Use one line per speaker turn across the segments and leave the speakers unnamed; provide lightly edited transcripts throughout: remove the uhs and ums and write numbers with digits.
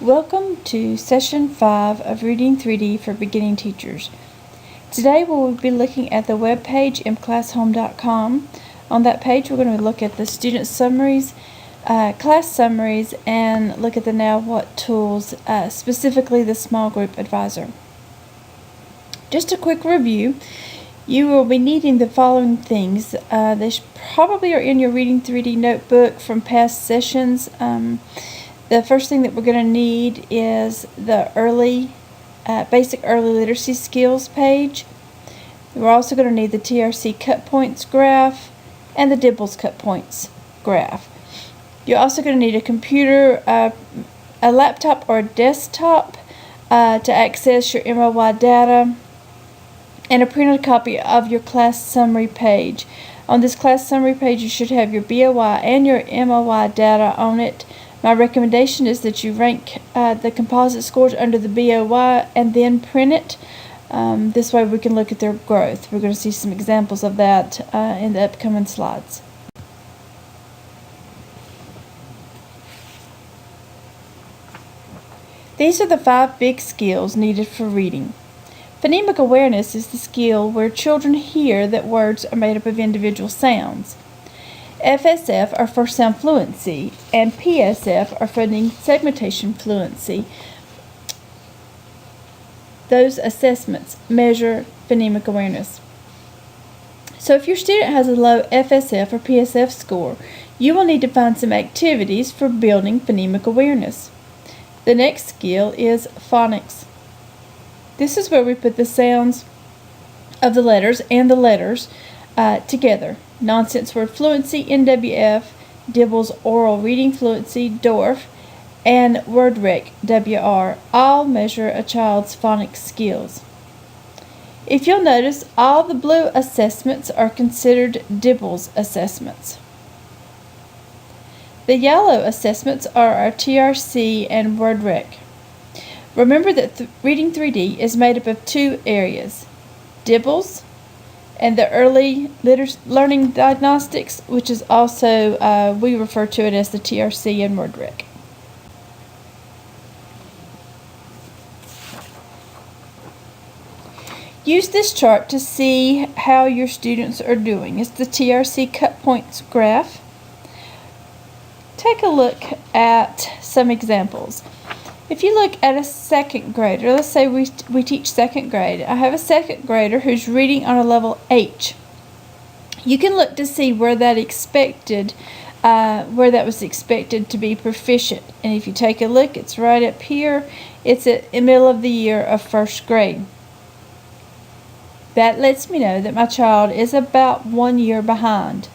Welcome to Session 5 of Reading 3D for Beginning Teachers. Today we'll be looking at the web page mclasshome.com. On that page we're going to look at the student summaries, class summaries, and look at the Now What tools, specifically the Small Group Advisor. Just a quick review. You will be needing the following things. They probably are in your Reading 3D notebook from past sessions. The first thing that we're going to need is the basic early literacy skills page. We're also going to need the TRC cut points graph and the Dibbles cut points graph. You're also going to need a computer, a laptop or a desktop to access your MOY data, and a printed copy of your class summary page. On this class summary page you should have your BOY and your MOY data on it. My recommendation is that you rank the composite scores under the BOY and then print it. This way we can look at their growth. We're going to see some examples of that in the upcoming slides. These are the 5 big skills needed for reading. Phonemic awareness is the skill where children hear that words are made up of individual sounds. FSF are for sound fluency, and PSF are for segmentation fluency. Those assessments measure phonemic awareness. So if your student has a low FSF or PSF score, you will need to find some activities for building phonemic awareness. The next skill is phonics. This is where we put the sounds of the letters and the letters together. Nonsense word fluency, NWF, Dibbles oral reading fluency, DORF, and word rec, WR, all measure a child's phonics skills. If you'll notice, all the blue assessments are considered Dibbles assessments. The yellow assessments are our TRC and word rec. Remember that Reading 3D is made up of 2 areas, Dibbles and the early learning diagnostics, which is also, we refer to it as the TRC and word rec. Use this chart to see how your students are doing. It's the TRC cut points graph. Take a look at some examples. If you look at a second grader, let's say we teach second grade. I have a second grader who's reading on a level H. You can look to see where that was expected to be proficient. And if you take a look, it's right up here. It's at the middle of the year of first grade. That lets me know that my child is about 1 year behind.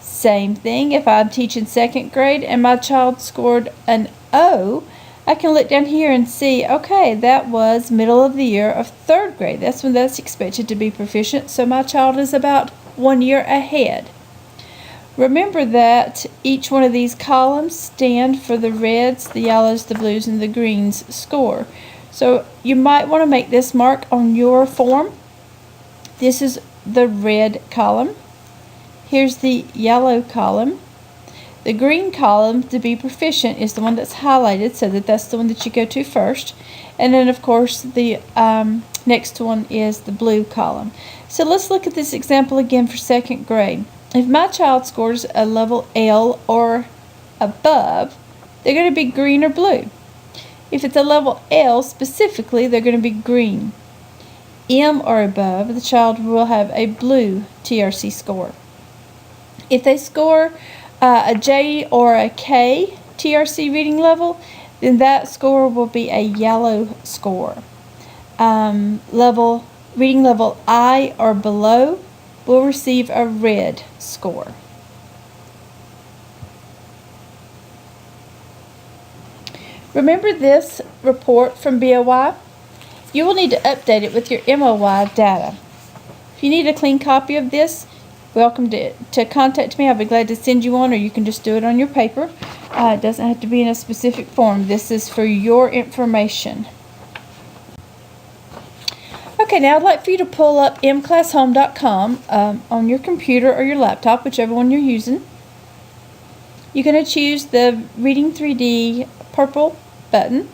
Same thing if I'm teaching second grade and my child scored an O, I can look down here and see, okay, that was middle of the year of third grade. That's when that's expected to be proficient, so my child is about 1 year ahead. Remember that each one of these columns stand for the reds, the yellows, the blues, and the greens score. So you might want to make this mark on your form. This is the red column. Here's the yellow column. The green column, to be proficient, is the one that's highlighted, so that's the one that you go to first. And then, of course, the next one is the blue column. So let's look at this example again for second grade. If my child scores a level L or above, they're going to be green or blue. If it's a level L specifically, they're going to be green. M or above, the child will have a blue TRC score. If they score a J or a K TRC reading level, then that score will be a yellow score. Reading level I or below will receive a red score. Remember this report from BOY? You will need to update it with your MOY data. If you need a clean copy of this, welcome to contact me. I'll be glad to send you one, or you can just do it on your paper. It doesn't have to be in a specific form. This is for your information. Okay, now I'd like for you to pull up mclasshome.com on your computer or your laptop, whichever one you're using. You're going to choose the Reading 3D purple button.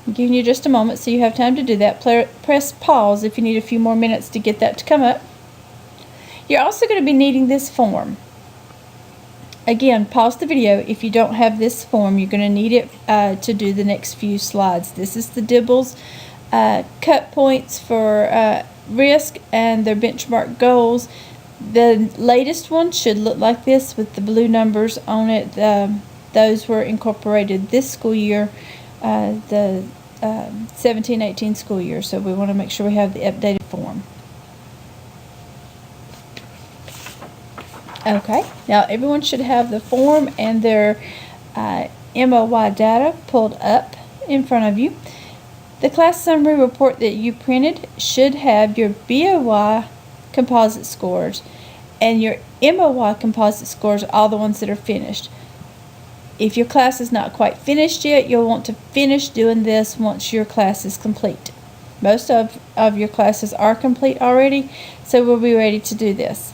I'm giving you just a moment so you have time to do that. Press pause if you need a few more minutes to get that to come up. You're also going to be needing this form. Again, pause the video if you don't have this form. You're going to need it to do the next few slides. This is the Dibbles cut points for risk and their benchmark goals. The latest one should look like this with the blue numbers on it. Those were incorporated this school year, the 17-18 school year, so we want to make sure we have the updated form. Okay, now everyone should have the form and their MOY data pulled up in front of you. The class summary report that you printed should have your BOY composite scores and your MOY composite scores, all the ones that are finished. If your class is not quite finished yet, you'll want to finish doing this once your class is complete. Most of your classes are complete already, so we'll be ready to do this.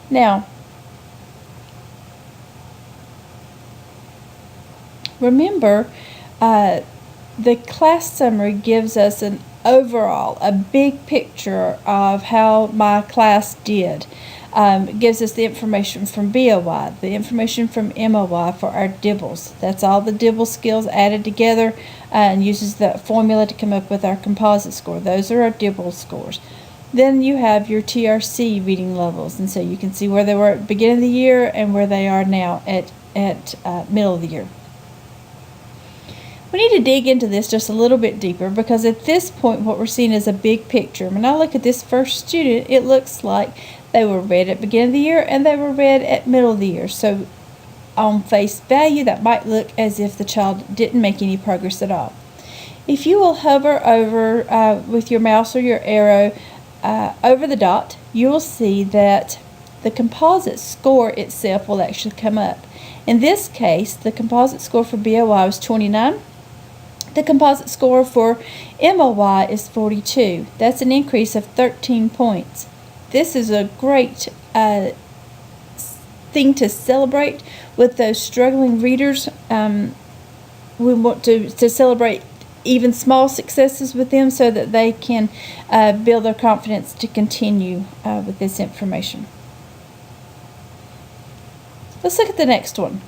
Now, remember, the class summary gives us an overall, a big picture of how my class did. It gives us the information from BOY, the information from MOY for our Dibbles. That's all the Dibble skills added together and uses the formula to come up with our composite score. Those are our Dibble scores. Then you have your TRC reading levels, and so you can see where they were at the beginning of the year and where they are now at middle of the year. We need to dig into this just a little bit deeper, because at this point what we're seeing is a big picture. When I look at this first student, it looks like they were read at the beginning of the year and they were read at middle of the year. So on face value, that might look as if the child didn't make any progress at all. If you will hover over with your mouse or your arrow over the dot, you will see that the composite score itself will actually come up. In this case, the composite score for BOY was 29. The composite score for MOY is 42. That's an increase of 13 points. This is a great thing to celebrate with those struggling readers. We want to celebrate even small successes with them so that they can build their confidence to continue with this information. Let's look at the next one.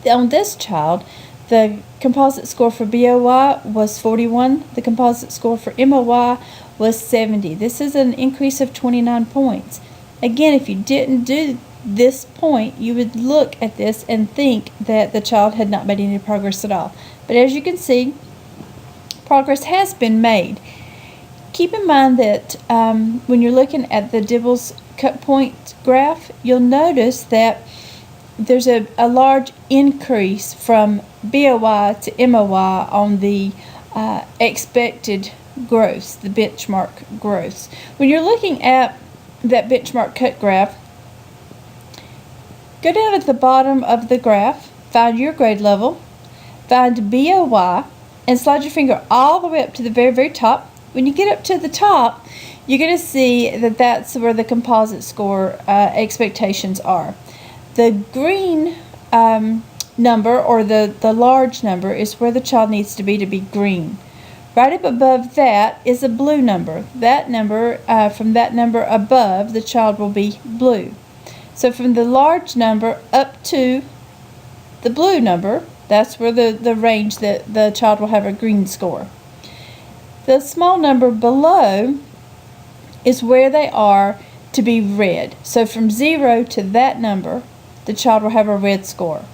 On this child, the composite score for BOY was 41. The composite score for MOY was 70. This is an increase of 29 points. Again, if you didn't do this point, you would look at this and think that the child had not made any progress at all. But as you can see, progress has been made. Keep in mind that when you're looking at the Dibbles cut point graph, you'll notice that there's a large increase from BOY to MOY on the expected growth, the benchmark growth. When you're looking at that benchmark cut graph, go down at the bottom of the graph, find your grade level, find BOY, and slide your finger all the way up to the very, very top. When you get up to the top, you're going to see that that's where the composite score expectations are. The green number, or the large number, is where the child needs to be green. Right up above that is a blue number. That number, from that number above, the child will be blue. So from the large number up to the blue number, that's where the range that the child will have a green score. The small number below is where they are to be red. So from 0 to that number, the child will have a red score.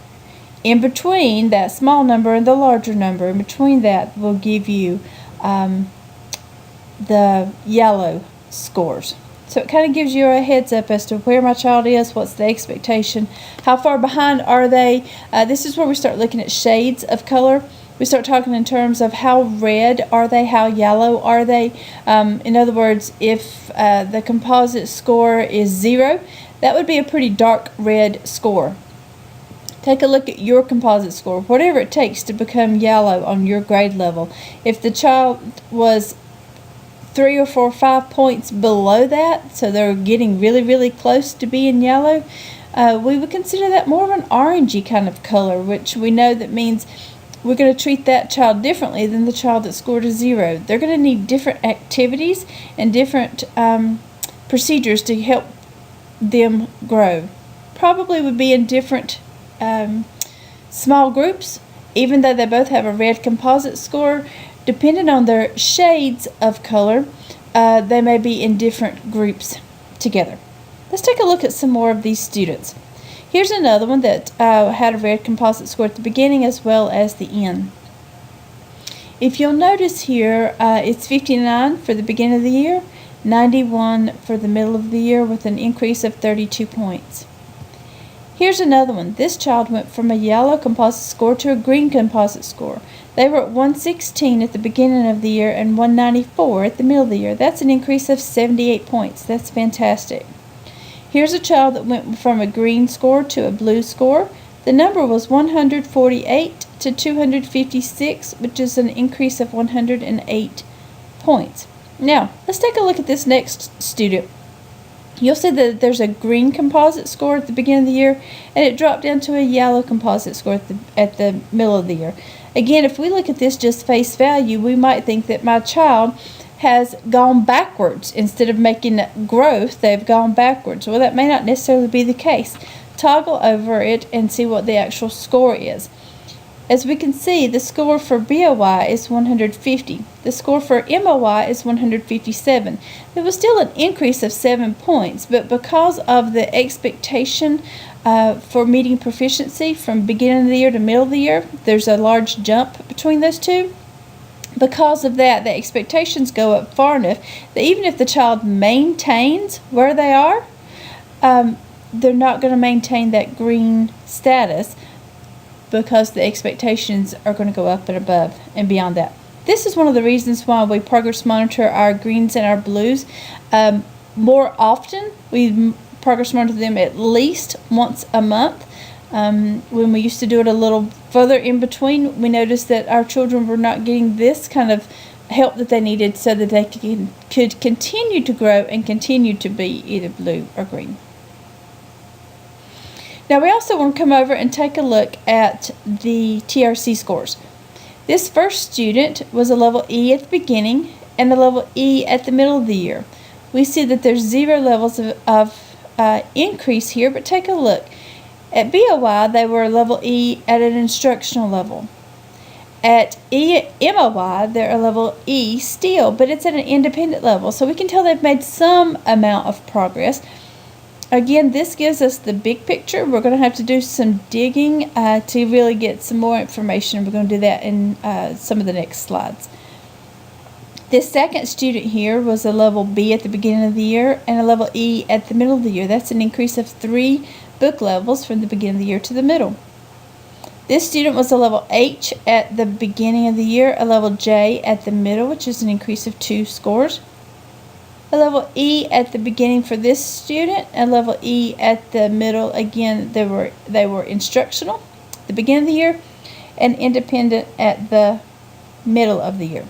In between that small number and the larger number, in between that will give you the yellow scores. So it kind of gives you a heads up as to where my child is, what's the expectation, how far behind are they. This is where we start looking at shades of color. We start talking in terms of how red are they, how yellow are they. In other words, if the composite score is 0, that would be a pretty dark red score. Take a look at your composite score, whatever it takes to become yellow on your grade level. If the child was 3 or 4 or 5 points below that, so they're getting really, really close to being yellow, we would consider that more of an orangey kind of color, which we know that means we're going to treat that child differently than the child that scored a 0. They're going to need different activities and different procedures to help them grow. Probably would be in different small groups, even though they both have a red composite score. Depending on their shades of color, they may be in different groups together. Let's take a look at some more of these students. Here's another one that had a red composite score at the beginning as well as the end. If you'll notice here, it's 59 for the beginning of the year, 91 for the middle of the year, with an increase of 32 points. Here's another one. This child went from a yellow composite score to a green composite score. They were at 116 at the beginning of the year and 194 at the middle of the year. That's an increase of 78 points. That's fantastic. Here's a child that went from a green score to a blue score. The number was 148 to 256, which is an increase of 108 points. Now, let's take a look at this next student. You'll see that there's a green composite score at the beginning of the year, and it dropped down to a yellow composite score at the middle of the year. Again, if we look at this just face value, we might think that my child has gone backwards. Instead of making growth, they've gone backwards. Well, that may not necessarily be the case. Toggle over it and see what the actual score is. As we can see, the score for BOY is 150. The score for MOY is 157. There was still an increase of 7 points, but because of the expectation for meeting proficiency from beginning of the year to middle of the year, there's a large jump between those two. Because of that, the expectations go up far enough that even if the child maintains where they are, they're not going to maintain that green status because the expectations are going to go up and above and beyond that. This is one of the reasons why we progress monitor our greens and our blues more often. We progress monitor them at least once a month. When we used to do it a little further in between, we noticed that our children were not getting this kind of help that they needed so that they could continue to grow and continue to be either blue or green. Now we also want to come over and take a look at the TRC scores. This first student was a level E at the beginning and a level E at the middle of the year. We see that there's 0 levels of increase here, but take a look. At BOY, they were level E at an instructional level. At MOY, they're a level E still, but it's at an independent level. So we can tell they've made some amount of progress. Again, this gives us the big picture. We're going to have to do some digging to really get some more information. We're going to do that in some of the next slides. This second student here was a level B at the beginning of the year and a level E at the middle of the year. That's an increase of 3 book levels from the beginning of the year to the middle. This student was a level H at the beginning of the year, a level J at the middle, which is an increase of 2 scores. A level E at the beginning for this student, a level E at the middle. Again, they were instructional at the beginning of the year and independent at the middle of the year.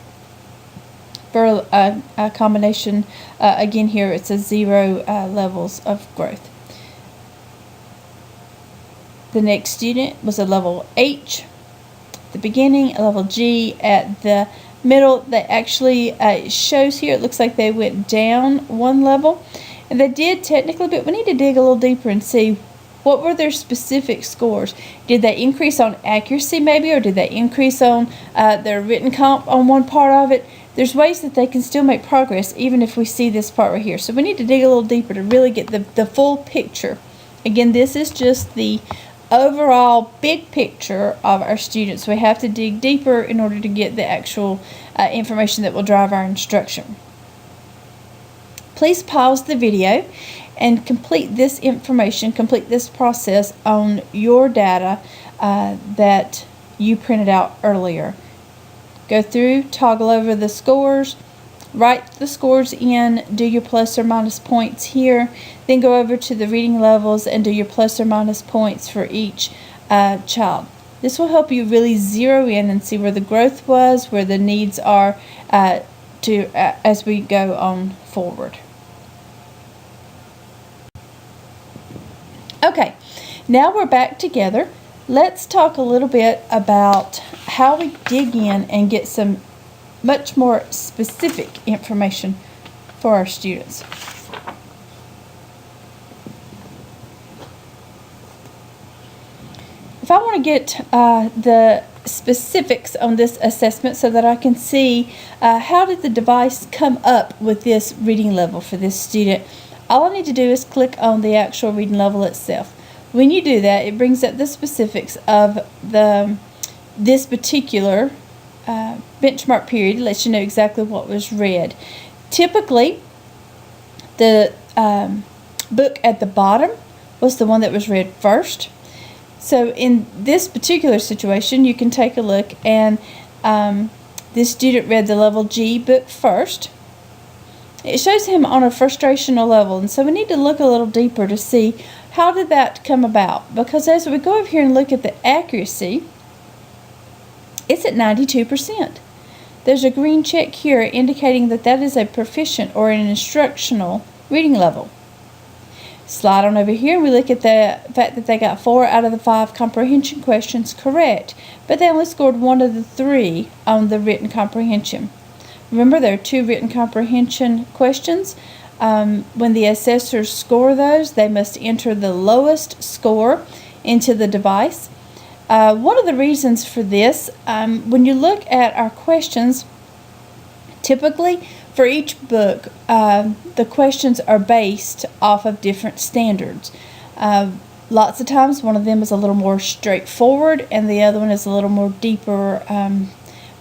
For a combination, again here it's a 0 levels of growth. The next student was a level H at the beginning, a level G at the middle. They actually shows here, it looks like they went down 1 level, and they did technically, but we need to dig a little deeper and see what were their specific scores. Did they increase on accuracy maybe, or did they increase on their written comp on one part of it? There's ways that they can still make progress even if we see this part right here. So we need to dig a little deeper to really get the full picture. Again, this is just the overall big picture of our students. We have to dig deeper in order to get the actual information that will drive our instruction. Please pause the video and complete this information, complete this process on your data that you printed out earlier. Go through, toggle over the scores, write the scores in, do your plus or minus points here, then go over to the reading levels and do your plus or minus points for each child. This will help you really zero in and see where the growth was, where the needs are as we go on forward. Okay, now we're back together. Let's talk a little bit about how we dig in and get some much more specific information for our students. If I want to get the specifics on this assessment so that I can see how did the device come up with this reading level for this student, all I need to do is click on the actual reading level itself. When you do that, it brings up the specifics of this particular benchmark period. It lets you know exactly what was read. Typically, the book at the bottom was the one that was read first. So in this particular situation, you can take a look, and this student read the level G book first. It shows him on a frustrational level, and so we need to look a little deeper to see how did that come about. Because as we go over here and look at the accuracy, it's at 92%. There's a green check here indicating that that is a proficient or an instructional reading level. Slide on over here, we look at the fact that they got 4 out of the 5 comprehension questions correct, but they only scored 1 of the 3 on the written comprehension. Remember, there are 2 written comprehension questions. When the assessors score those, they must enter the lowest score into the device. One of the reasons for this, when you look at our questions, typically for each book, the questions are based off of different standards. Lots of times one of them is a little more straightforward and the other one is a little more deeper,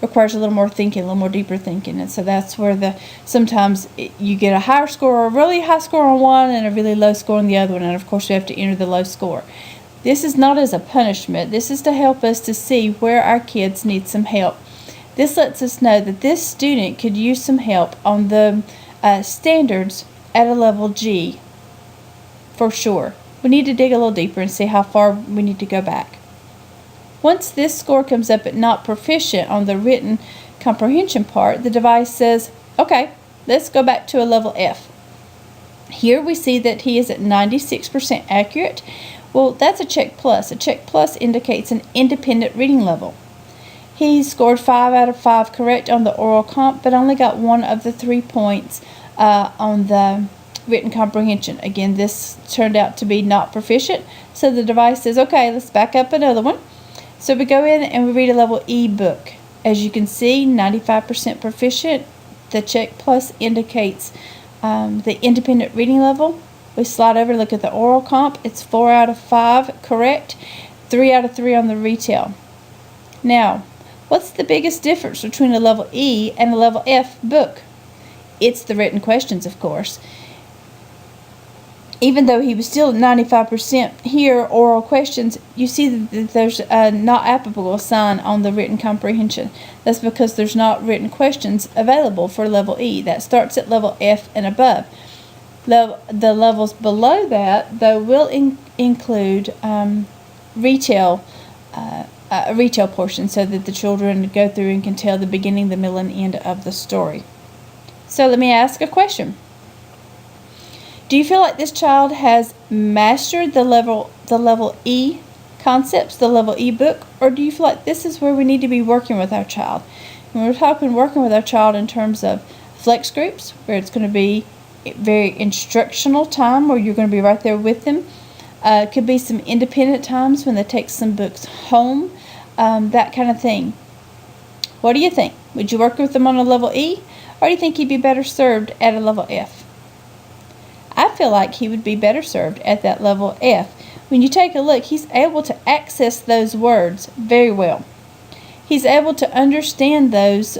requires a little more thinking, a little more deeper thinking. And so that's where sometimes you get a higher score or a really high score on one and a really low score on the other one. And of course we have to enter the low score. This is not as a punishment. This is to help us to see where our kids need some help. This lets us know that this student could use some help on the standards at a level G for sure. We need to dig a little deeper and see how far we need to go back. Once this score comes up at not proficient on the written comprehension part, the device says, okay, let's go back to a level F. Here we see that he is at 96% accurate. Well, that's a check plus. A check plus indicates an independent reading level. He scored 5 out of 5 correct on the oral comp, but only got 1 of the 3 points on the written comprehension. Again, this turned out to be not proficient, so the device says, okay, let's back up another one. So we go in and we read a level E book. As you can see, 95% proficient. The check plus indicates the independent reading level. We slide over and look at the oral comp. It's 4 out of 5 correct, 3 out of 3 on the retail. Now, what's the biggest difference between a level E and a level F book? It's the written questions, of course. Even though he was still at 95% here, oral questions, you see that there's a not applicable sign on the written comprehension. That's because there's not written questions available for level E. That starts at level F and above. The levels below that, though, will include retail a retail portion so that the children go through and can tell the beginning, the middle, and end of the story. So let me ask a question. Do you feel like this child has mastered the level E concepts, the level E book, or do you feel like this is where we need to be working with our child? And we're working with our child in terms of flex groups, where it's going to be very instructional time, where you're going to be right there with them. It could be some independent times when they take some books home, that kind of thing. What do you think? Would you work with them on a level E, or do you think he'd be better served at a level F? I feel like he would be better served at that level F. When you take a look, he's able to access those words very well. He's able to understand those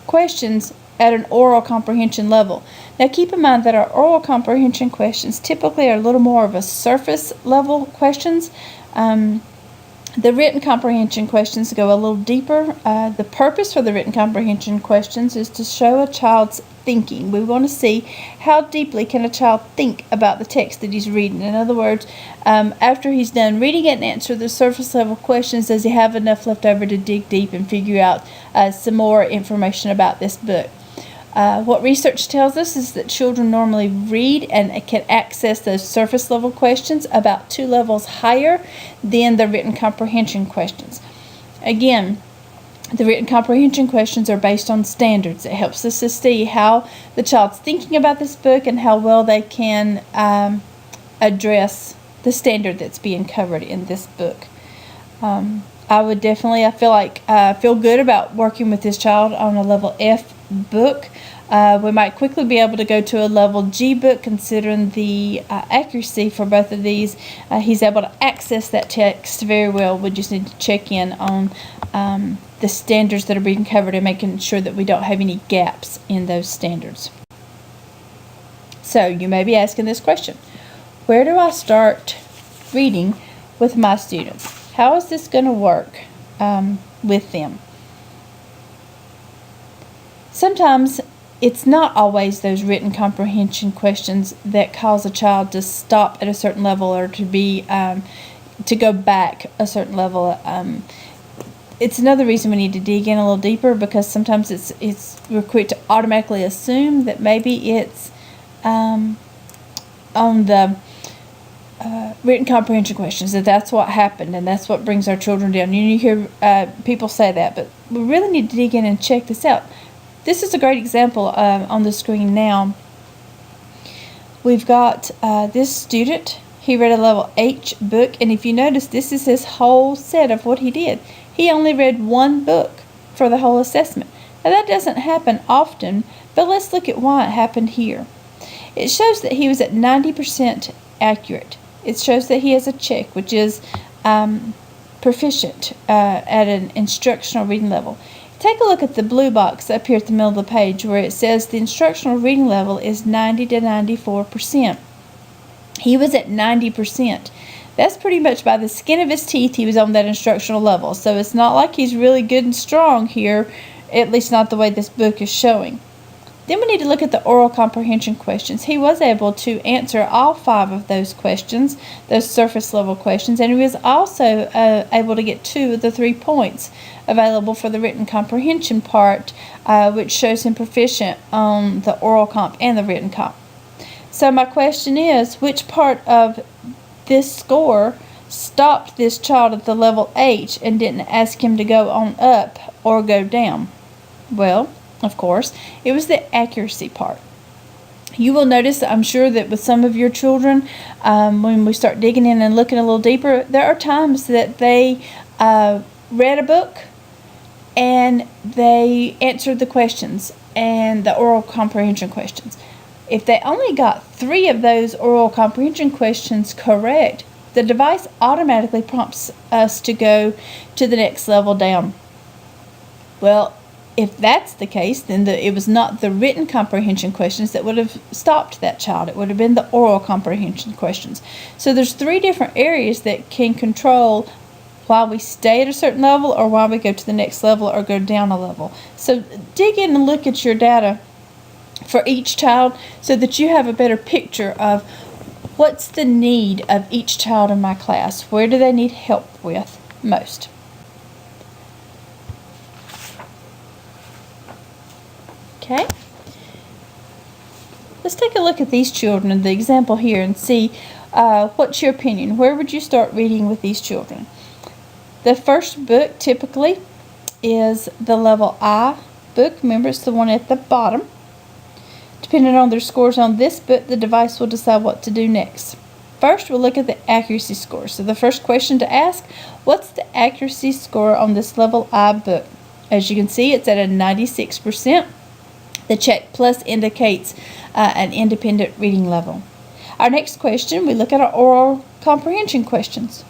questions at an oral comprehension level. Now keep in mind that our oral comprehension questions typically are a little more of a surface level questions. The written comprehension questions go a little deeper. The purpose for the written comprehension questions is to show a child's thinking. We want to see how deeply can a child think about the text that he's reading. In other words, after he's done reading it and answer the surface level questions, does he have enough left over to dig deep and figure out some more information about this book? What research tells us is that children normally read and can access those surface level questions about 2 levels higher than the written comprehension questions. Again, the written comprehension questions are based on standards. It helps us to see how the child's thinking about this book and how well they can address the standard that's being covered in this book. I feel good about working with this child on a level F book. We might quickly be able to go to a level G book considering the accuracy for both of these. He's able to access that text very well. We just need to check in on the standards that are being covered and making sure that we don't have any gaps in those standards. So you may be asking this question: where do I start reading with my students? How is this going to work with them? Sometimes it's not always those written comprehension questions that cause a child to stop at a certain level or to go back a certain level. It's another reason we need to dig in a little deeper, because sometimes we're quick to automatically assume that maybe it's on the written comprehension questions, that's what happened and that's what brings our children down. You hear people say that, but we really need to dig in and check this out. This is a great example on the screen now. We've got this student. He read a level H book, and if you notice, this is his whole set of what he did. He only read 1 book for the whole assessment. Now that doesn't happen often, but let's look at why it happened here. It shows that he was at 90% accurate. It shows that he has a check, which is proficient at an instructional reading level. Take a look at the blue box up here at the middle of the page where it says the instructional reading level is 90 to 94%. He was at 90%. That's pretty much by the skin of his teeth he was on that instructional level. So it's not like he's really good and strong here, at least not the way this book is showing. Then we need to look at the oral comprehension questions. He was able to answer all 5 of those questions, those surface level questions, and he was also able to get 2 of the 3 points available for the written comprehension part, which shows him proficient on the oral comp and the written comp. So my question is, which part of this score stopped this child at the level H and didn't ask him to go on up or go down? Well, of course, it was the accuracy part. You will notice, I'm sure, that with some of your children, when we start digging in and looking a little deeper, there are times that they read a book and they answered the questions and the oral comprehension questions. If they only got 3 of those oral comprehension questions correct, the device automatically prompts us to go to the next level down. Well, if that's the case, then it was not the written comprehension questions that would have stopped that child. It would have been the oral comprehension questions. So there's 3 different areas that can control why we stay at a certain level or why we go to the next level or go down a level. So dig in and look at your data for each child so that you have a better picture of what's the need of each child in my class. Where do they need help with most? Okay, let's take a look at these children in the example here and see what's your opinion. Where would you start reading with these children? The first book typically is the level I book. Remember, it's the one at the bottom. Depending on their scores on this book, the device will decide what to do next. First, we'll look at the accuracy score. So the first question to ask, what's the accuracy score on this level I book? As you can see, it's at a 96%. The check plus indicates an independent reading level. Our next question, we look at our oral comprehension questions.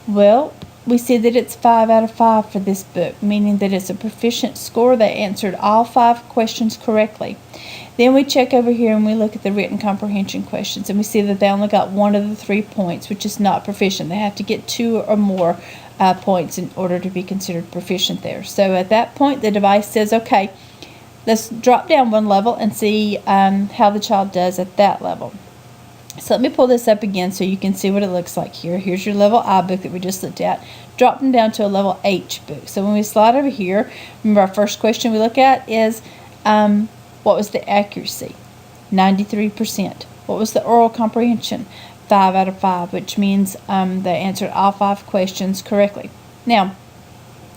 Well, we see that it's 5 out of 5 for this book, meaning that it's a proficient score. They answered all 5 questions correctly. Then we check over here and we look at the written comprehension questions, and we see that they only got 1 of the 3 points, which is not proficient. They have to get 2 or more points in order to be considered proficient there. So at that point, the device says, okay, let's drop down 1 level and see how the child does at that level. So let me pull this up again so you can see what it looks like here. Here's your level I book that we just looked at. Drop them down to a level H book. So when we slide over here, remember our first question we look at is What was the accuracy? 93%. What was the oral comprehension? 5 out of 5, which means they answered all 5 questions correctly. Now,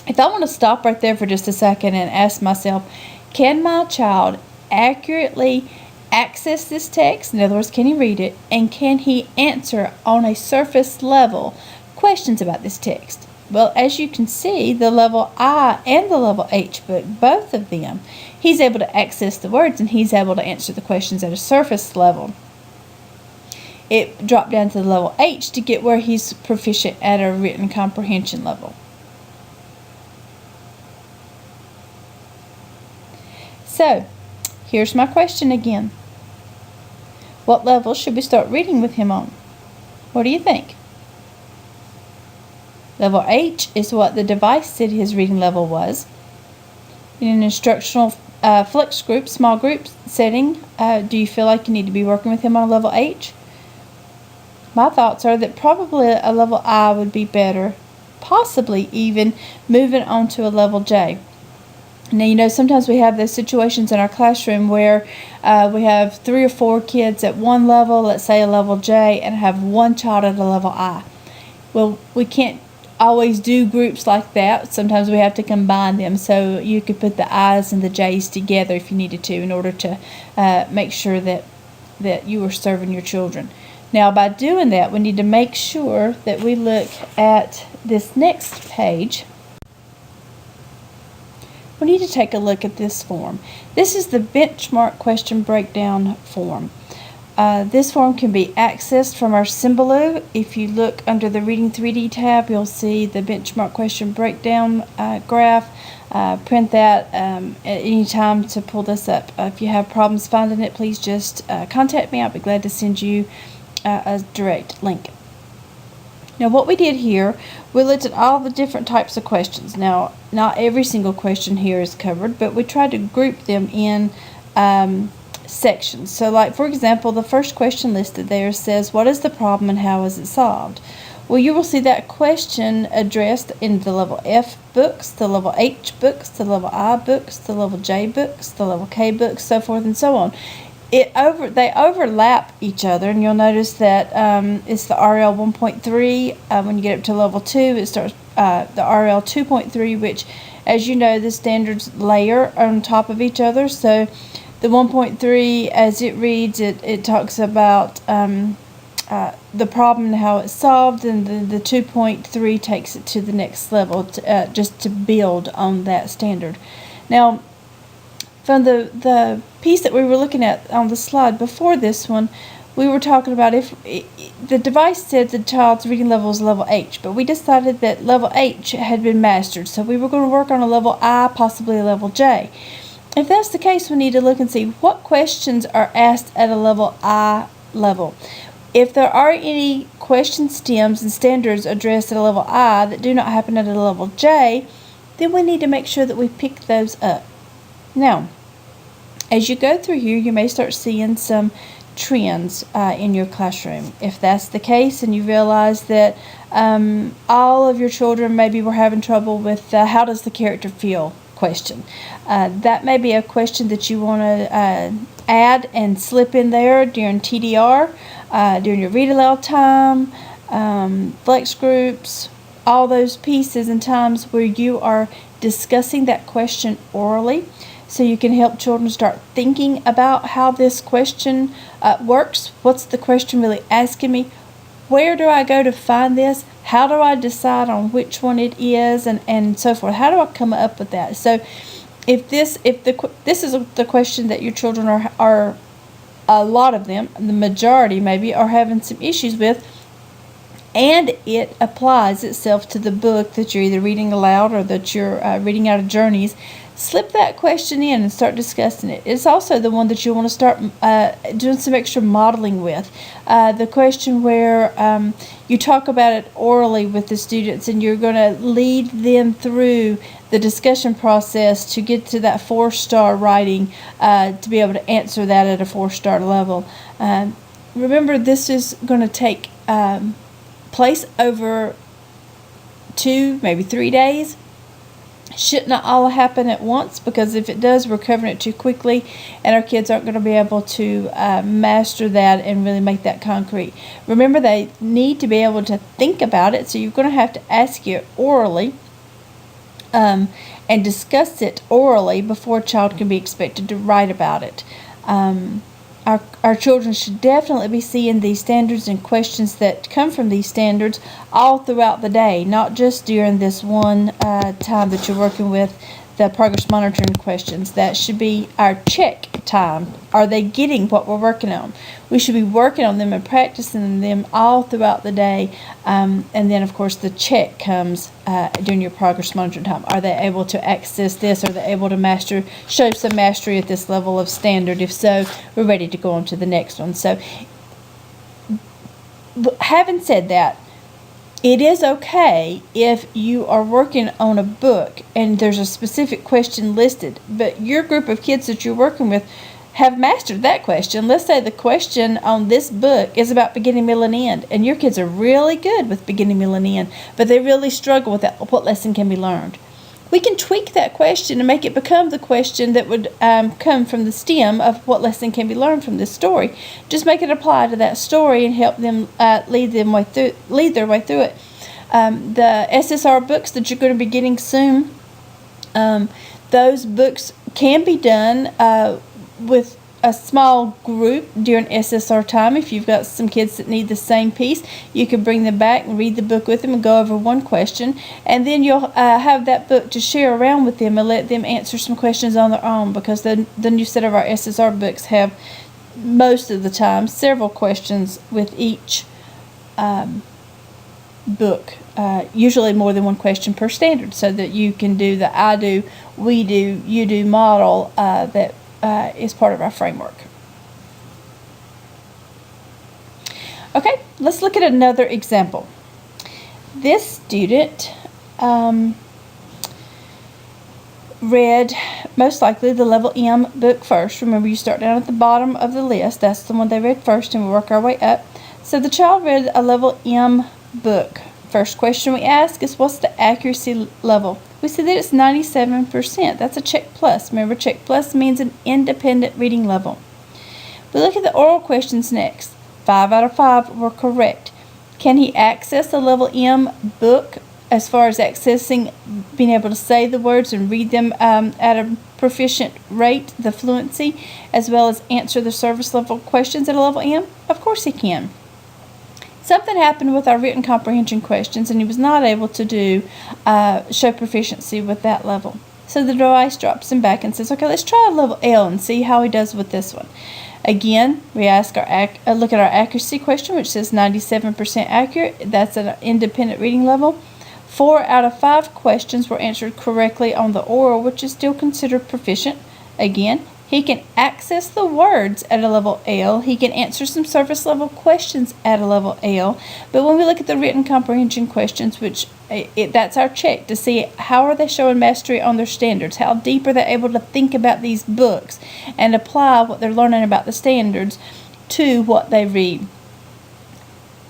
if I want to stop right there for just a second and ask myself, can my child accurately access this text? In other words, can he read it? And can he answer on a surface level questions about this text? Well, as you can see, the level I and the level H book, both of them, he's able to access the words and he's able to answer the questions at a surface level. It dropped down to the level H to get where he's proficient at a written comprehension level. So, here's my question again. What level should we start reading with him on? What do you think? Level H is what the device said his reading level was. In an instructional flex group, small group setting, do you feel like you need to be working with him on a level H? My thoughts are that probably a level I would be better, possibly even moving on to a level J. Now, sometimes we have those situations in our classroom where we have 3 or 4 kids at one level, let's say a level J, and have one child at a level I. Well, we can't always do groups like that. Sometimes we have to combine them, so you could put the I's and the J's together if you needed to in order to make sure that you were serving your children. Now, by doing that, we need to make sure that we look at this next page. We need to take a look at this form. This is the benchmark question breakdown form. This form can be accessed from our Symbolo. If you look under the Reading 3D tab, you'll see the benchmark question breakdown graph. Print that at any time to pull this up. If you have problems finding it, please just contact me. I'll be glad to send you a direct link. Now, what we did here, we looked at all the different types of questions. Now, not every single question here is covered, but we tried to group them in sections. So, like, for example, the first question listed there says, what is the problem and how is it solved? Well, you will see that question addressed in the level F books, the level H books, the level I books, the level J books, the level K books, so forth and so on. They overlap each other, and you'll notice that it's the RL 1.3. When you get up to level 2, it starts the RL 2.3, which, as you know, the standards layer on top of each other. So the 1.3, as it reads, it talks about the problem and how it's solved, and the 2.3 takes it to the next level, just to build on that standard. Now, from the piece that we were looking at on the slide before this one, we were talking about if the device said the child's reading level was level H, but we decided that level H had been mastered, so we were going to work on a level I, possibly a level J. If that's the case, we need to look and see what questions are asked at a level I level. If there are any question stems and standards addressed at a level I that do not happen at a level J, then we need to make sure that we pick those up. Now, as you go through here, you may start seeing some trends in your classroom. If that's the case and you realize that all of your children maybe were having trouble with how does the character feel question, that may be a question that you want to add and slip in there during TDR, during your read aloud time, flex groups, all those pieces and times where you are discussing that question orally. So you can help children start thinking about how this question works. What's the question really asking me? Where do I go to find this? How do I decide on which one it is, and so forth? How do I come up with that? So if this is the question that your children are a lot of them, the majority maybe, are having some issues with, and it applies itself to the book that you're either reading aloud or that you're reading out of Journeys, slip that question in and start discussing it. It's also the one that you want to start doing some extra modeling with. The question where you talk about it orally with the students and you're going to lead them through the discussion process to get to that 4-star writing, to be able to answer that at a 4-star level. Remember, this is going to take place over 2, maybe 3 days. Should not all happen at once, because if it does, we're covering it too quickly and our kids aren't going to be able to master that and really make that concrete. Remember, they need to be able to think about it, so you're going to have to ask it orally and discuss it orally before a child can be expected to write about it. Our children should definitely be seeing these standards and questions that come from these standards all throughout the day, not just during this one time that you're working with the progress monitoring questions. That should be our check time. Are they getting what we're working on? We should be working on them and practicing them all throughout the day. And then, of course, the check comes during your progress monitoring time. Are they able to access this? Are they able to show some mastery at this level of standard? If so, we're ready to go on to the next one. So, having said that, it is okay if you are working on a book and there's a specific question listed, but your group of kids that you're working with have mastered that question. Let's say the question on this book is about beginning, middle, and end, and your kids are really good with beginning, middle, and end, but they really struggle with that, what lesson can be learned. We can tweak that question and make it become the question that would come from the stem of what lesson can be learned from this story. Just make it apply to that story and help them lead their way through it. The SSR books that you're going to be getting soon, those books can be done with a small group during SSR time. If you've got some kids that need the same piece, you can bring them back and read the book with them and go over one question, and then you'll have that book to share around with them and let them answer some questions on their own, because the new set of our SSR books have most of the time several questions with each book, usually more than one question per standard, so that you can do the I do, we do, you do model that is part of our framework. Okay, let's look at another example. This student read most likely the level M book first. Remember, you start down at the bottom of the list. That's the one they read first, and we work our way up. So the child read a level M book. First question we ask is, what's the accuracy level? We see that it's 97%. That's a check plus. Remember, check plus means an independent reading level. We look at the oral questions next. 5 out of 5 were correct. Can he access a level M book as far as accessing, being able to say the words and read them at a proficient rate, the fluency, as well as answer the service level questions at a level M? Of course he can. Something happened with our written comprehension questions, and he was not able to show proficiency with that level. So the device drops him back and says, okay, let's try a level L and see how he does with this one. Again, we look at our accuracy question, which says 97% accurate. That's an independent reading level. 4 out of 5 questions were answered correctly on the oral, which is still considered proficient. Again, he can access the words at a level L. He can answer some surface level questions at a level L. But when we look at the written comprehension questions, which that's our check to see how are they showing mastery on their standards, how deep are they able to think about these books and apply what they're learning about the standards to what they read.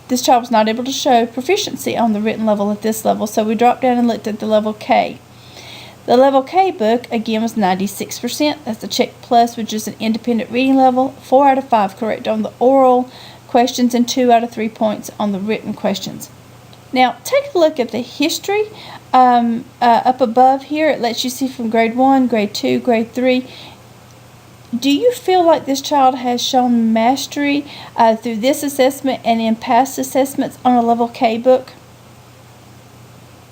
This child was not able to show proficiency on the written level at this level, so we dropped down and looked at the level K. The level K book, again, was 96%. That's the check plus, which is an independent reading level. 4 out of 5 correct on the oral questions and 2 out of 3 points on the written questions. Now, take a look at the history up above here. It lets you see from grade 1, grade 2, grade 3. Do you feel like this child has shown mastery through this assessment and in past assessments on a level K book?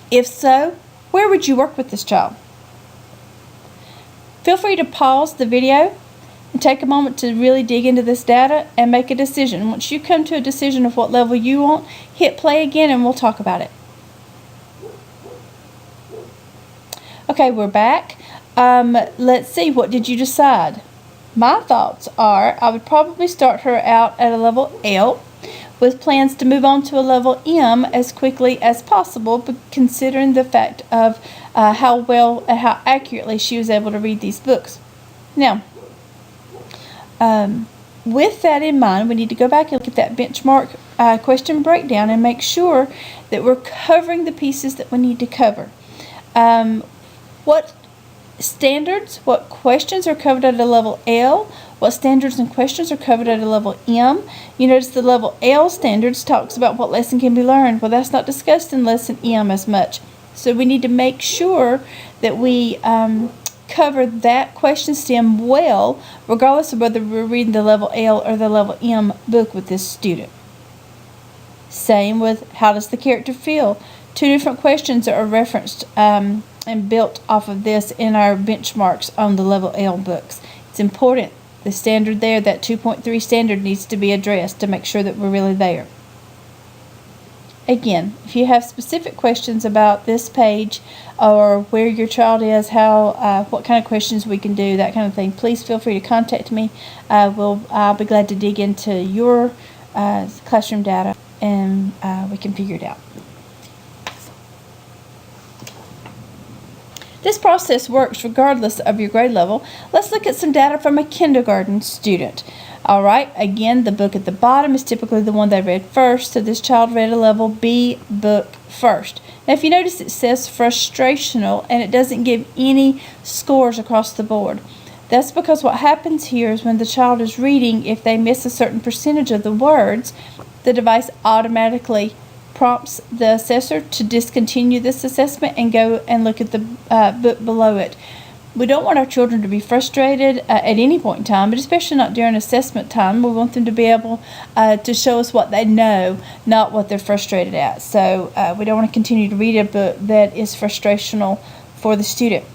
If so, where would you work with this child? Feel free to pause the video and take a moment to really dig into this data and make a decision. Once you come to a decision of what level you want, hit play again and we'll talk about it. Okay, we're back. Let's see, what did you decide? My thoughts are I would probably start her out at a level L with plans to move on to a level M as quickly as possible, but considering the fact of how well and how accurately she was able to read these books. Now, with that in mind, we need to go back and look at that benchmark question breakdown and make sure that we're covering the pieces that we need to cover. what questions are covered at a level L, what standards and questions are covered at a level M. You notice the level L standards talks about what lesson can be learned. Well, that's not discussed in lesson M as much. So we need to make sure that we cover that question stem well, regardless of whether we're reading the level L or the level M book with this student. Same with how does the character feel? Two different questions are referenced and built off of this in our benchmarks on the level L books. It's important. The standard there, that 2.3 standard, needs to be addressed to make sure that we're really there. Again, if you have specific questions about this page or where your child is, what kind of questions we can do, that kind of thing, please feel free to contact me. I'll be glad to dig into your classroom data and we can figure it out. This process works regardless of your grade level. Let's look at some data from a kindergarten student. All right, again, the book at the bottom is typically the one they read first, so this child read a level B book first. Now, if you notice, it says frustrational, and it doesn't give any scores across the board. That's because what happens here is when the child is reading, if they miss a certain percentage of the words, the device automatically prompts the assessor to discontinue this assessment and go and look at the book below it. We don't want our children to be frustrated at any point in time, but especially not during assessment time. We want them to be able to show us what they know, not what they're frustrated at. So we don't want to continue to read a book that is frustrational for the student.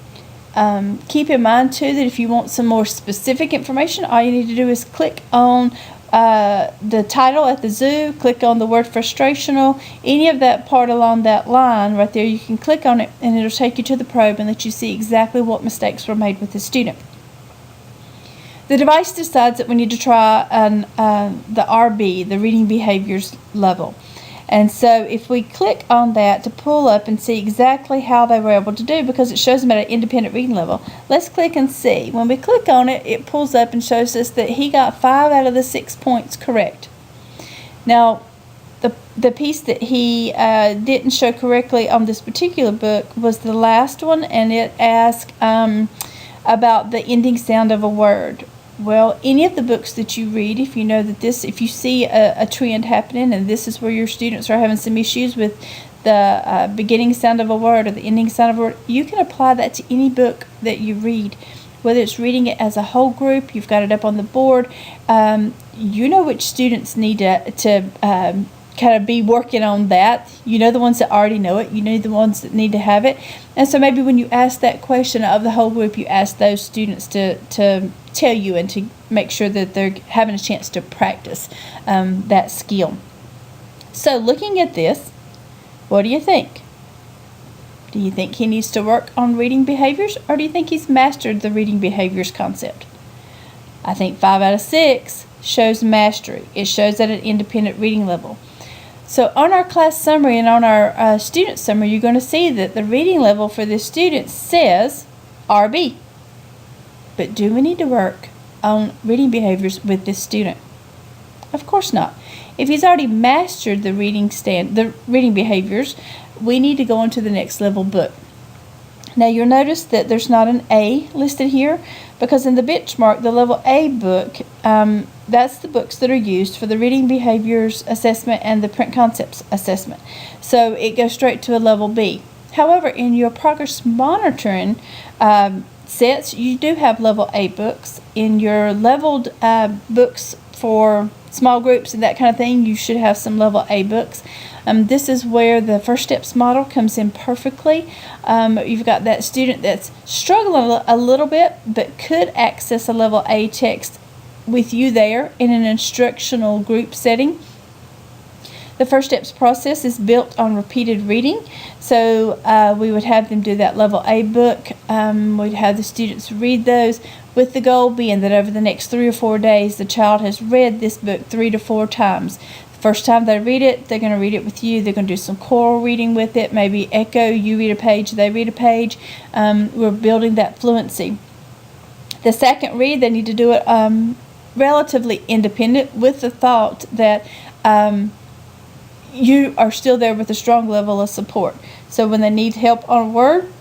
Keep in mind too that if you want some more specific information, all you need to do is click on the title at the zoo, click on the word frustrational, any of that part along that line right there, you can click on it and it'll take you to the probe and let you see exactly what mistakes were made with the student. The device decides that we need to try the RB, the reading behaviors level. And so if we click on that to pull up and see exactly how they were able to do, because it shows them at an independent reading level, let's click and see. When we click on it, it pulls up and shows us that he got 5 out of the 6 points correct. Now, the piece that he didn't show correctly on this particular book was the last one, and it asked about the ending sound of a word. Well, any of the books that you read, if you know that if you see a trend happening and this is where your students are having some issues with the beginning sound of a word or the ending sound of a word, you can apply that to any book that you read. Whether it's reading it as a whole group, you've got it up on the board, you know which students need to kind of be working on that. You know the ones that already know it. You know the ones that need to have it. And so maybe when you ask that question of the whole group, you ask those students to tell you and to make sure that they're having a chance to practice that skill. So looking at this, what do you think? Do you think he needs to work on reading behaviors, or do you think he's mastered the reading behaviors concept? I think 5 out of 6 shows mastery. It shows at an independent reading level. So on our class summary and on our student summary, you're going to see that the reading level for this student says RB. But do we need to work on reading behaviors with this student? Of course not. If he's already mastered the reading behaviors, we need to go on to the next level book. Now you'll notice that there's not an A listed here, because in the benchmark, the level A book, that's the books that are used for the reading behaviors assessment and the print concepts assessment. So it goes straight to a level B. However, in your progress monitoring sets, you do have level A books. In your leveled books for small groups and that kind of thing, you should have some level A books. This is where the first steps model comes in perfectly. You've got that student that's struggling a little bit but could access a level A text with you there in an instructional group setting. The first steps process is built on repeated reading. So we would have them do that level A book. We'd have the students read those, with the goal being that over the next 3 or 4 days, the child has read this book 3 to 4 times. The first time they read it, they're going to read it with you. They're going to do some choral reading with it, maybe echo, you read a page, they read a page. We're building that fluency. The second read, they need to do it relatively independent, with the thought that you are still there with a strong level of support. So when they need help on a word,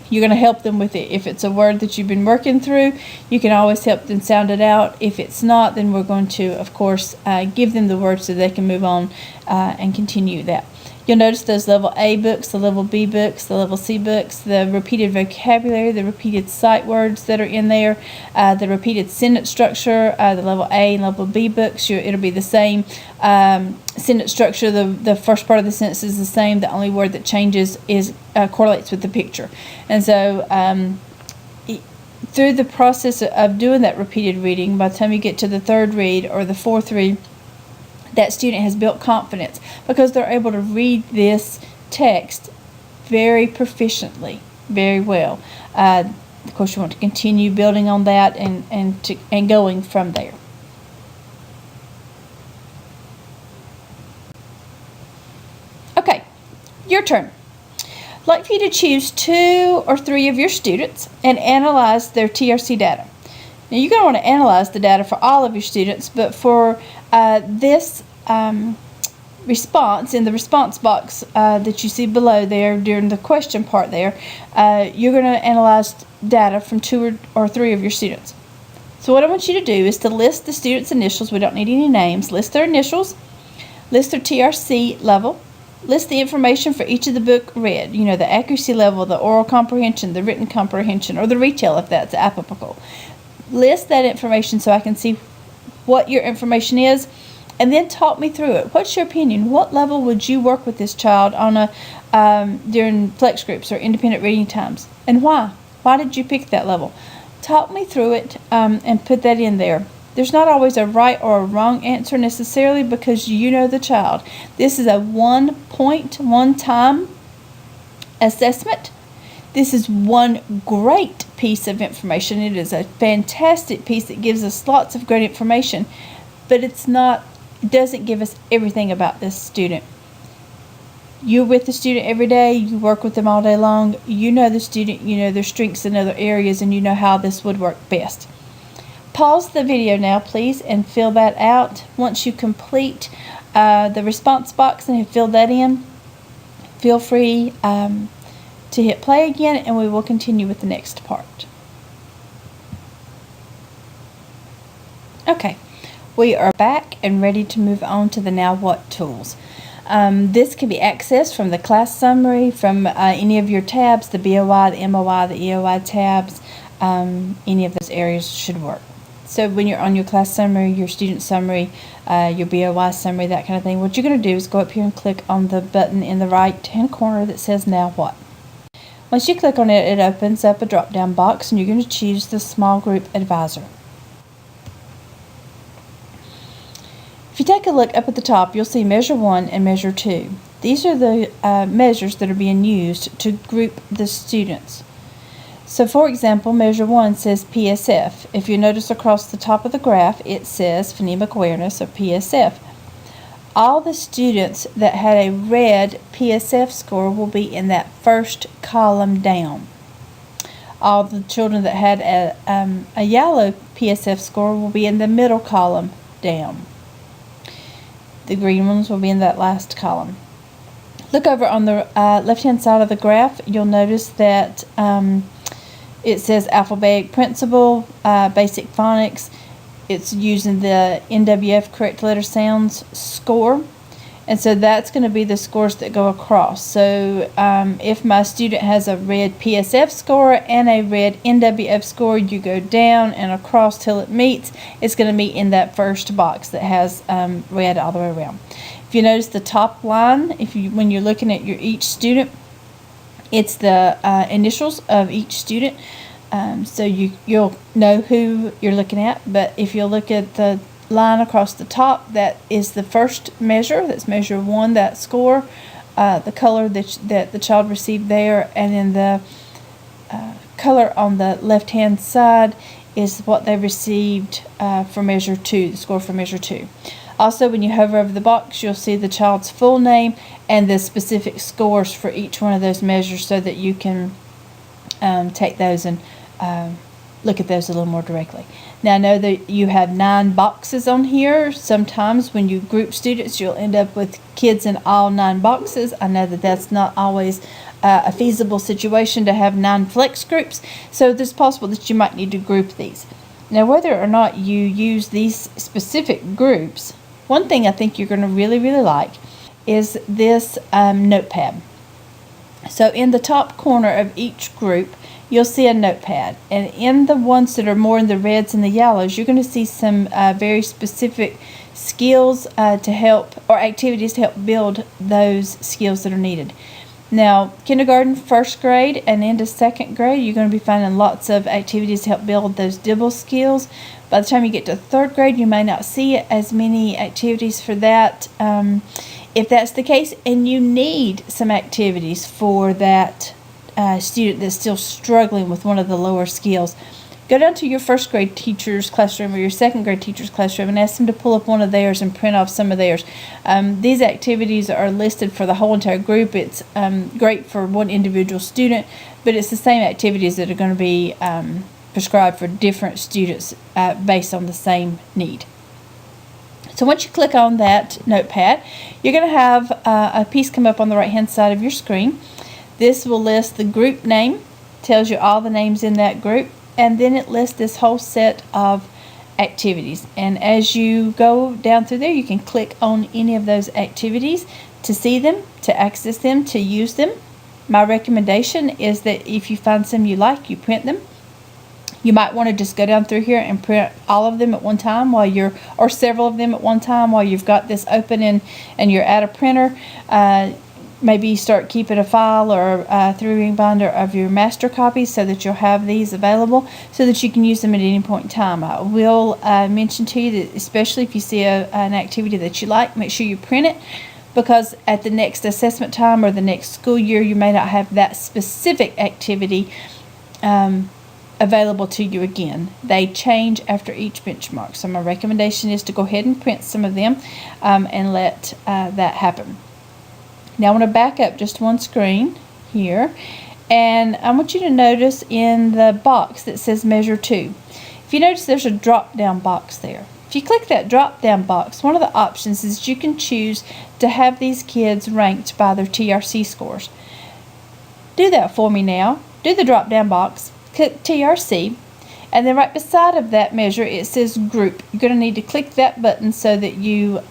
You're going to help them with it. If it's a word that you've been working through, you can always help them sound it out. If it's not, then we're going to, of course, give them the word so they can move on and continue that. You'll notice those level A books, the level B books, the level C books, the repeated vocabulary, the repeated sight words that are in there, the repeated sentence structure, the level A and level B books. It'll be the same sentence structure. The first part of the sentence is the same. The only word that changes is correlates with the picture. And so through the process of doing that repeated reading, by the time you get to the third read or the fourth read, that student has built confidence because they're able to read this text very proficiently, very well. Of course, you want to continue building on that and going from there. Okay, your turn. I'd like for you to choose 2 or 3 of your students and analyze their TRC data. Now, you're going to want to analyze the data for all of your students, but for this response, in the response box that you see below there during the question part there, you're going to analyze data from 2 or 3 of your students. So what I want you to do is to list the students' initials. We don't need any names. List their initials, list their TRC level, list the information for each of the book read, you know, the accuracy level, the oral comprehension, the written comprehension, or the retail if that's applicable. List that information so I can see what your information is, and then talk me through it. What's your opinion? What level would you work with this child on during flex groups or independent reading times, and why? Why did you pick that level? Talk me through it and put that in there. There's not always a right or a wrong answer necessarily because you know the child. This is a one-time assessment. This is one great piece of information. It is a fantastic piece that gives us lots of great information, but it doesn't give us everything about this student. You're with the student every day. You work with them all day long. You know the student. You know their strengths in other areas, and you know how this would work best. Pause the video now, please, and fill that out. Once you complete the response box and have filled that in, feel free to hit play again, and we will continue with the next part. Okay, we are back and ready to move on to the Now What tools. This can be accessed from the class summary, from any of your tabs, the BOI, the MOI, the EOI tabs. Any of those areas should work. So when you're on your class summary, your student summary, your BOI summary, that kind of thing, what you're going to do is go up here and click on the button in the right-hand corner that says Now What. Once you click on it, it opens up a drop-down box, and you're going to choose the Small Group Advisor. If you take a look up at the top, you'll see Measure 1 and Measure 2. These are the measures that are being used to group the students. So for example, Measure 1 says PSF. If you notice across the top of the graph, it says Phonemic Awareness, or PSF. All the students that had a red PSF score will be in that first column down. All the children that had a yellow PSF score will be in the middle column down. The green ones will be in that last column. Look over on the left-hand side of the graph. You'll notice that it says Alphabetic Principle, Basic Phonics. It's using the NWF Correct Letter Sounds score. And so that's going to be the scores that go across. So if my student has a red PSF score and a red NWF score, you go down and across till it meets. It's going to meet in that first box that has red all the way around. If you notice the top line, when you're looking at each student, it's the initials of each student. So you'll know who you're looking at. But if you look at the line across the top, that is the first measure. That's Measure 1, that score, the color that the child received there, and then the color on the left-hand side is what they received for Measure 2, the score for Measure 2. Also, when you hover over the box, you'll see the child's full name and the specific scores for each one of those measures so that you can take those and look at those a little more directly. Now I know that you have 9 boxes on here. Sometimes when you group students, you'll end up with kids in all 9 boxes. I know that that's not always a feasible situation to have 9 flex groups, so it's possible that you might need to group these. Now whether or not you use these specific groups, one thing I think you're going to really like is this notepad. So in the top corner of each group, you'll see a notepad, and in the ones that are more in the reds and the yellows, you're going to see some very specific skills to help, or activities to help build those skills that are needed. Now, kindergarten, first grade, and into second grade, you're going to be finding lots of activities to help build those dibble skills. By the time you get to third grade, you may not see as many activities for that. If that's the case, and you need some activities for that student that's still struggling with one of the lower skills, go down to your first grade teacher's classroom or your second grade teacher's classroom and ask them to pull up one of theirs and print off some of theirs. These activities are listed for the whole entire group. It's great for one individual student, but it's the same activities that are going to be prescribed for different students based on the same need. So once you click on that notepad, you're going to have a piece come up on the right hand side of your screen. This will list the group name, tells you all the names in that group, and then it lists this whole set of activities. And as you go down through there, you can click on any of those activities to see them, to access them, to use them. My recommendation is that if you find some you like, you print them. You might want to just go down through here and print all of them at one time while you're, or several of them at one time while you've got this open and you're at a printer. Maybe start keeping a file or a 3-ring binder of your master copies so that you'll have these available so that you can use them at any point in time. I will mention to you that especially if you see an activity that you like, make sure you print it, because at the next assessment time or the next school year, you may not have that specific activity available to you again. They change after each benchmark. So my recommendation is to go ahead and print some of them and let that happen. Now I want to back up just one screen here, and I want you to notice in the box that says measure 2. If you notice, there's a drop down box there. If you click that drop down box, one of the options is you can choose to have these kids ranked by their TRC scores. Do that for me now. Do the drop down box, click TRC, and then right beside of that measure it says group. You're going to need to click that button so that you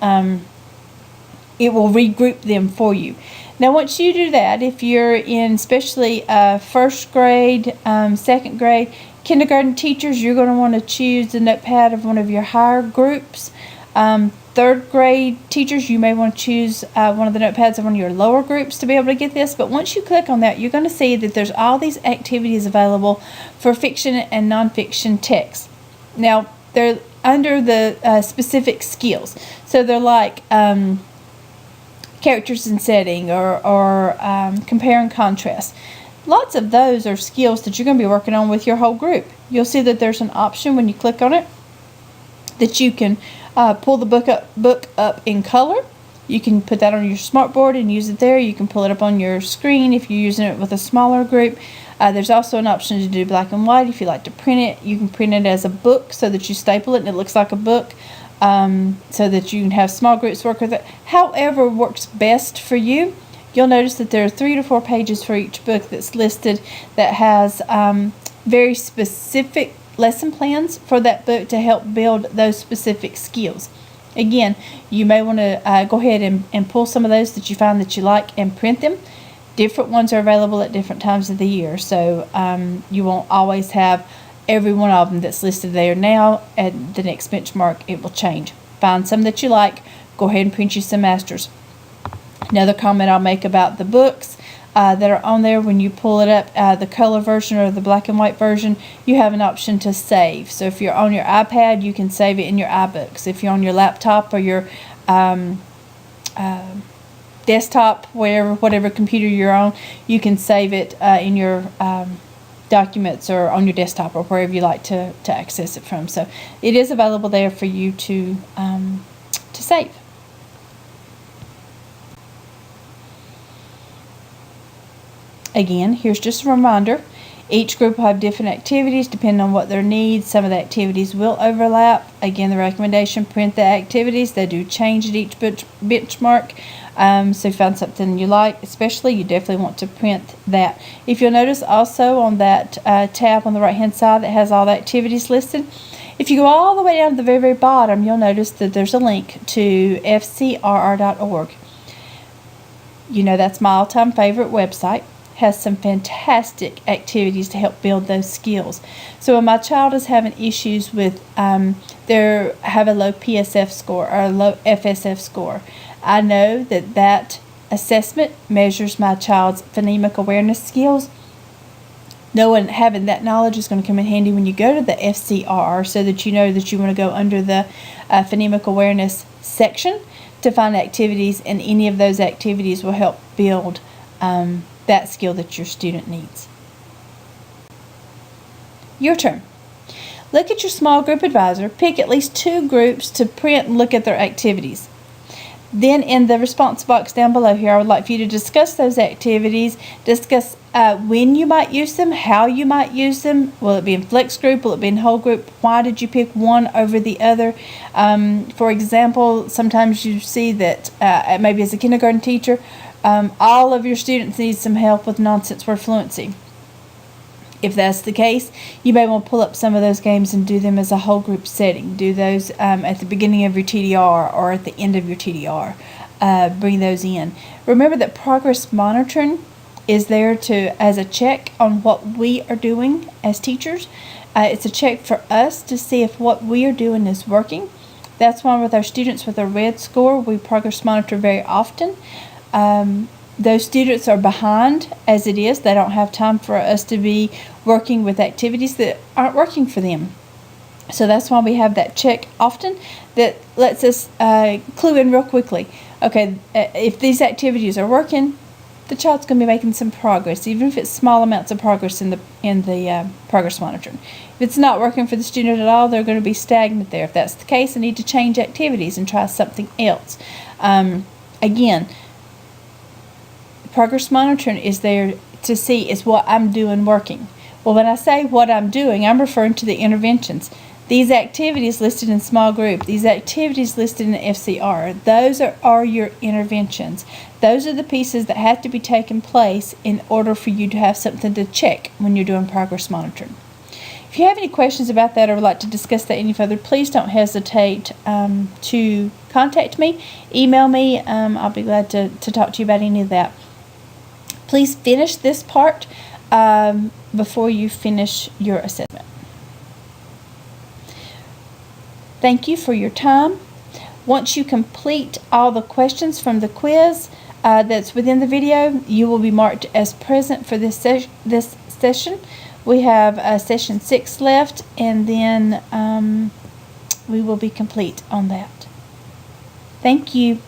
it will regroup them for you. Now once you do that, if you're in especially first grade, second grade, kindergarten teachers, you're going to want to choose the notepad of one of your higher groups. Third grade teachers, you may want to choose one of the notepads of one of your lower groups to be able to get this. But once you click on that, you're going to see that there's all these activities available for fiction and nonfiction text. Now they're under the specific skills, so they're like characters and setting or compare and contrast. Lots of those are skills that you're going to be working on with your whole group. You'll see that there's an option when you click on it that you can pull the book up in color. You can put that on your smartboard and use it there. You can pull it up on your screen if you're using it with a smaller group. There's also an option to do black and white. If you like to print it, you can print it as a book so that you staple it and it looks like a book. So that you can have small groups work with it. However works best for you. You'll notice that there are 3 to 4 pages for each book that's listed that has very specific lesson plans for that book to help build those specific skills. Again, you may want to go ahead and pull some of those that you find that you like and print them. Different ones are available at different times of the year, so you won't always have every one of them that's listed there now. At the next benchmark, it will change. Find some that you like, go ahead and print you some masters. Another comment I'll make about the books that are on there, when you pull it up, the color version or the black and white version, you have an option to save. So if you're on your iPad, you can save it in your iBooks. If you're on your laptop or your desktop, whatever computer you're on, you can save it in your documents or on your desktop or wherever you like to access it from. So it is available there for you to save. Again, here's just a reminder. Each group will have different activities depending on what their needs. Some of the activities will overlap. Again, the recommendation, print the activities. They do change at each benchmark. So if you find something you like, especially, you definitely want to print that. If you'll notice also on that tab on the right hand side that has all the activities listed, if you go all the way down to the very, very bottom, you'll notice that there's a link to fcrr.org. You know, that's my all-time favorite website. Has some fantastic activities to help build those skills. So when my child is having issues with they have a low PSF score or a low FSF score, I know that assessment measures my child's phonemic awareness skills. Having that knowledge is going to come in handy when you go to the FCRR, so that you know that you want to go under the phonemic awareness section to find activities, and any of those activities will help build that skill that your student needs. Your turn. Look at your small group advisor. Pick at least 2 groups to print and look at their activities. Then in the response box down below here, I would like for you to discuss those activities, discuss when you might use them, how you might use them. Will it be in flex group? Will it be in whole group? Why did you pick one over the other? For example, sometimes you see that maybe as a kindergarten teacher, all of your students need some help with nonsense word fluency. If that's the case, you may want to pull up some of those games and do them as a whole group setting. Do those at the beginning of your TDR or at the end of your TDR. Bring those in. Remember that progress monitoring is there as a check on what we are doing as teachers. It's a check for us to see if what we are doing is working. That's why with our students with a red score, we progress monitor very often. Those students are behind as it is. They don't have time for us to be working with activities that aren't working for them. So that's why we have that check often that lets us clue in real quickly. Okay, if these activities are working, the child's going to be making some progress, even if it's small amounts of progress in the progress monitoring. If it's not working for the student at all, they're going to be stagnant there. If that's the case, I need to change activities and try something else. Again, progress monitoring is there to see is what I'm doing working. Well, when I say what I'm doing, I'm referring to the interventions. These activities listed in small group, these activities listed in FCR, those are your interventions. Those are the pieces that have to be taken place in order for you to have something to check when you're doing progress monitoring. If you have any questions about that or would like to discuss that any further, please don't hesitate to contact me. Email me. I'll be glad to talk to you about any of that. Please finish this part before you finish your assessment. Thank you for your time. Once you complete all the questions from the quiz that's within the video, you will be marked as present for this session. We have session 6 left, and then we will be complete on that. Thank you.